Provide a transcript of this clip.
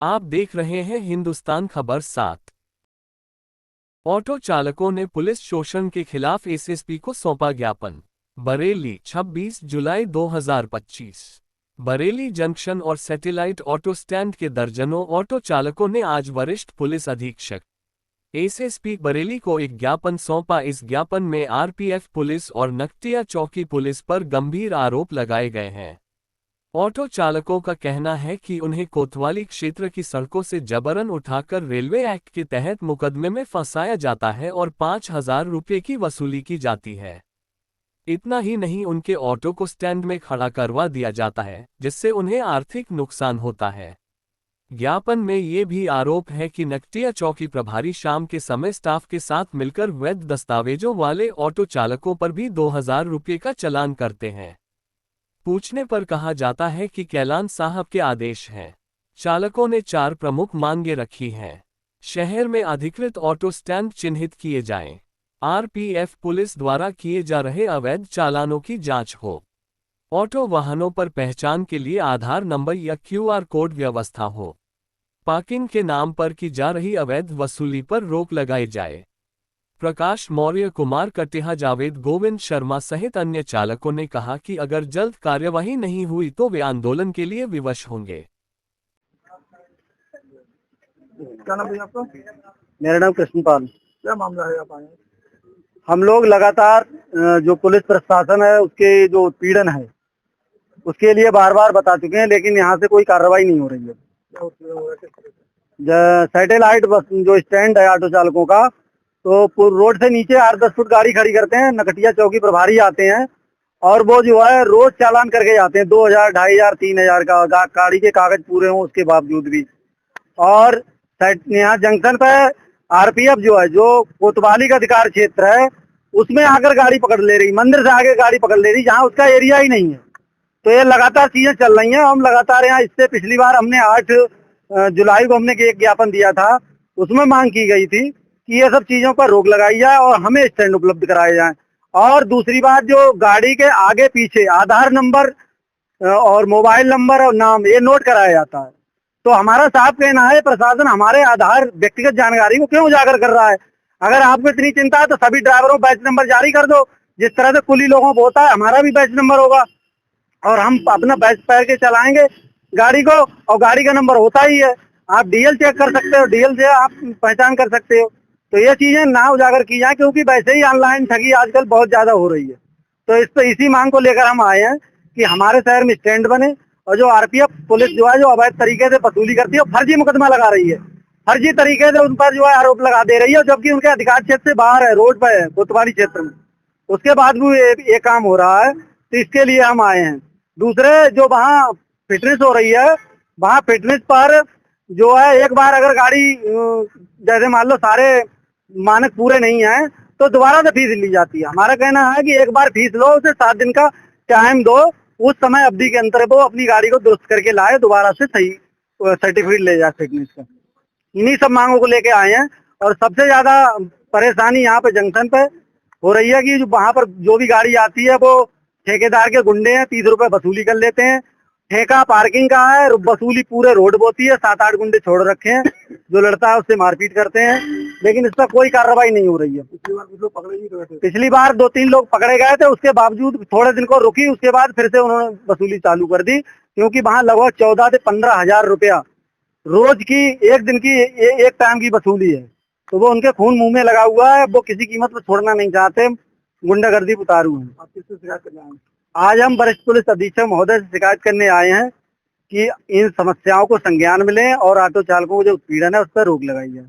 आप देख रहे हैं हिंदुस्तान खबर 7। ऑटो चालकों ने पुलिस शोषण के खिलाफ एसएसपी को सौंपा ज्ञापन। बरेली 26 जुलाई 2025। बरेली जंक्शन और सैटेलाइट ऑटो स्टैंड के दर्जनों ऑटो चालकों ने आज वरिष्ठ पुलिस अधीक्षक एसएसपी बरेली को एक ज्ञापन सौंपा। इस ज्ञापन में आरपीएफ पुलिस और नकटिया चौकी पुलिस पर गंभीर आरोप लगाए गए हैं। ऑटो चालकों का कहना है कि उन्हें कोतवाली क्षेत्र की सड़कों से जबरन उठाकर रेलवे एक्ट के तहत मुकदमे में फंसाया जाता है और 5,000 रुपये की वसूली की जाती है। इतना ही नहीं, उनके ऑटो को स्टैंड में खड़ा करवा दिया जाता है, जिससे उन्हें आर्थिक नुकसान होता है। ज्ञापन में ये भी आरोप है कि नकटिया चौकी प्रभारी शाम के समय स्टाफ के साथ मिलकर वैध दस्तावेजों वाले ऑटो चालकों पर भी 2,000 रुपये का चालान करते हैं। पूछने पर कहा जाता है कि कैलान साहब के आदेश हैं। चालकों ने 4 प्रमुख मांगे रखी हैं। शहर में अधिकृत ऑटो स्टैंड चिन्हित किए जाएं। आरपीएफ पुलिस द्वारा किए जा रहे अवैध चालानों की जांच हो। ऑटो वाहनों पर पहचान के लिए आधार नंबर या क्यूआर कोड व्यवस्था हो। पार्किंग के नाम पर की जा रही अवैध वसूली पर रोक लगाई जाए। प्रकाश मौर्य, कुमार कटिहा, जावेद, गोविंद शर्मा सहित अन्य चालकों ने कहा कि अगर जल्द कार्यवाही नहीं हुई तो वे आंदोलन के लिए विवश होंगे। क्या नाम है आपका? मेरा नाम कृष्णपाल। क्या मामला है आप आए? हम लोग लगातार जो पुलिस प्रशासन है उसके जो उत्पीड़न है उसके लिए बार बार बता चुके हैं, लेकिन यहाँ से कोई कार्रवाई नहीं हो रही है। क्या उत्पीड़न हो रहा है? किस तरह से? सैटेलाइट बस जो स्टैंड है ऑटो चालकों का, तो रोड से नीचे 8-10 फुट गाड़ी खड़ी करते हैं। नकटिया चौकी प्रभारी आते हैं और वो जो है रोज चालान करके जाते हैं 2,000, 2,500, 3,000 का गाड़ी के कागज पूरे हों उसके बावजूद भी। और यहाँ जंक्शन पे आरपीएफ जो है, जो कोतवाली का अधिकार क्षेत्र है, उसमें आकर गाड़ी पकड़ ले रही, मंदिर से आगे गाड़ी पकड़ ले रही, जहाँ उसका एरिया ही नहीं है। तो ये लगातार चीजें चल रही हैं। हम लगातार यहाँ, इससे पिछली बार हमने 8 जुलाई को हमने एक ज्ञापन दिया था, उसमें मांग की गई थी कि ये सब चीजों पर रोक लगाई जाए और हमें स्टैंड उपलब्ध कराए जाए। और दूसरी बात, जो गाड़ी के आगे पीछे आधार नंबर और मोबाइल नंबर और नाम ये नोट कराया जाता है। तो हमारा साफ कहना है, प्रशासन हमारे आधार व्यक्तिगत जानकारी को क्यों उजागर कर रहा है? अगर आपको इतनी चिंता है तो सभी ड्राइवरों को बैच नंबर जारी कर दो। जिस तरह से कुली लोगों को होता है, हमारा भी बैच नंबर होगा और हम अपना बैच पैर के चलाएंगे गाड़ी को, और गाड़ी का नंबर होता ही है। आप डीएल चेक कर सकते हो, डीएल से आप पहचान कर सकते हो। तो ये चीजें ना उजागर की जाए, क्योंकि वैसे ही ऑनलाइन ठगी आजकल बहुत ज्यादा हो रही है। तो इसी मांग को लेकर हम आए हैं कि हमारे शहर में स्टैंड बने, और जो आरपीएफ पुलिस जो है, जो अवैध तरीके से वसूली करती है, फर्जी मुकदमा लगा रही है, फर्जी तरीके से उन पर जो है आरोप लगा दे रही है, जबकि उनके अधिकार क्षेत्र से बाहर है, रोड पर है, कोतवाली क्षेत्र में। उसके बाद भी ये काम हो रहा है, तो इसके लिए हम आए हैं। दूसरे, जो वहाँ फिटनेस हो रही है, वहाँ फिटनेस पर जो है, एक बार अगर गाड़ी जैसे मान लो सारे मानक पूरे नहीं है तो दोबारा से फीस ली जाती है। हमारा कहना है कि एक बार फीस लो, उसे 7 दिन का टाइम दो, उस समय अवधि के अंतर वो अपनी गाड़ी को दुरुस्त करके लाए, दोबारा से सही सर्टिफिकेट ले जाए फिटनेस का। इन्हीं सब मांगों को लेके आए हैं। और सबसे ज्यादा परेशानी यहाँ पे जंक्शन पे हो रही है कि जो वहाँ पर जो भी गाड़ी आती है वो ठेकेदार के गुंडे हैं, 30 रुपए वसूली कर लेते हैं। ठेका पार्किंग का है, वसूली पूरे रोड बोती है। 7-8 गुंडे छोड़ रखे हैं, जो लड़ता है उससे मारपीट करते हैं, लेकिन इस पर कोई कार्रवाई नहीं हो रही है। पिछली बार 2-3 लोग पकड़े गए थे, उसके बावजूद थोड़े दिन को रुकी, उसके बाद फिर से उन्होंने वसूली चालू कर दी, क्योंकि वहाँ लगभग 14 से 15,000 रुपया रोज की, एक दिन की, एक टाइम की वसूली है। तो वो उनके खून मुंह में लगा हुआ है, वो किसी कीमत पर छोड़ना नहीं चाहते, गुंडागर्दी उतारू हैं। आप किससे शिकायत करने आए? आज हम वरिष्ठ पुलिस अधीक्षक महोदय से शिकायत करने आए हैं कि इन समस्याओं को संज्ञान मिले और ऑटो चालकों को जो उत्पीड़न है उस पर रोक लगाई जाए।